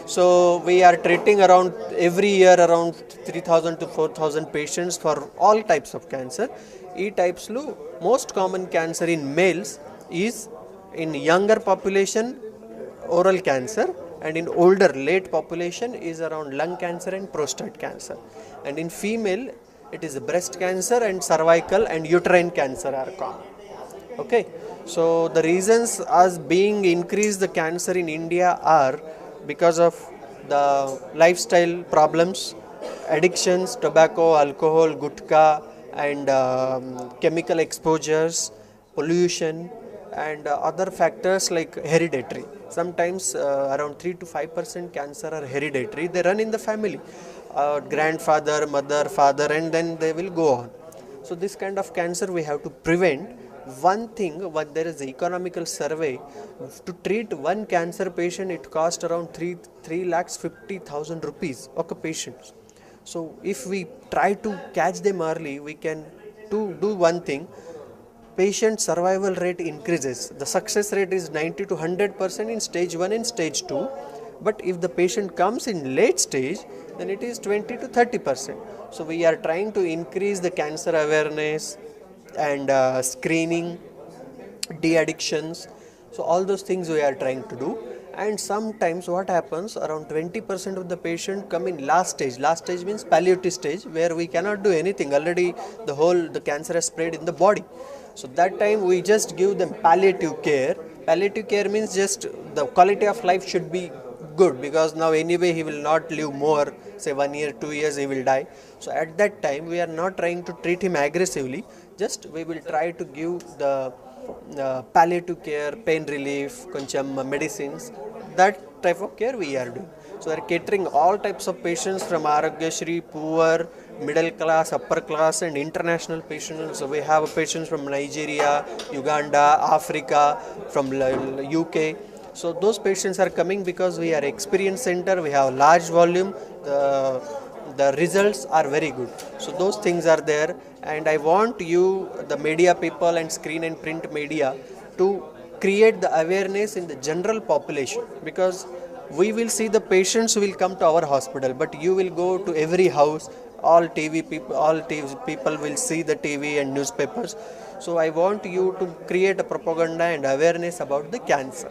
So we are treating around every year around 3000 to 4000 patients for all types of cancer. E types lo most common cancer in males is in younger population oral cancer, and in older late population is around lung cancer and prostate cancer, and in female it is breast cancer and cervical and uterine cancer are common. Okay, so the reasons as being increased the cancer in India are because of the lifestyle problems, addictions, tobacco, alcohol, gutka, and chemical exposures, pollution, and other factors like hereditary. Sometimes around 3 to 5% cancer are hereditary. They run in the family, grandfather, mother, father, and then they will go on. So this kind of cancer we have to prevent. One thing, when there is economical survey, to treat one cancer patient it cost around 3 lakhs 50,000 rupees of a patient. So if we try to catch them early, we can do one thing. Patient survival rate increases. The success rate is 90 to 100% in stage 1 and stage 2. But if the patient comes in late stage, then it is 20 to 30%. So we are trying to increase the cancer awareness and screening, de-addictions. So all those things we are trying to do. And sometimes what happens, around 20% of the patient come in last stage. Last stage means palliative stage, where we cannot do anything. Already the cancer has spread in the body. So that time we just give them palliative care. Palliative care means just the quality of life should be good, because now anyway he will not live more, say 1 year, 2 years he will die. So at that time we are not trying to treat him aggressively, just we will try to give the palliative care, pain relief, koncham medicines, that type of care we are doing. So we are catering all types of patients from Arogyasri, poor, middle class, upper class, and international patients. So we have patients from Nigeria, Uganda, Africa, from UK. So those patients are coming because we are experience center, we have large volume, the results are very good. So those things are there, and I want you, the media people and screen and print media, to create the awareness in the general population, because we will see the patients who will come to our hospital, but you will go to every house, all TV people will see the TV and newspapers. So I want you to create a propaganda and awareness about the cancer.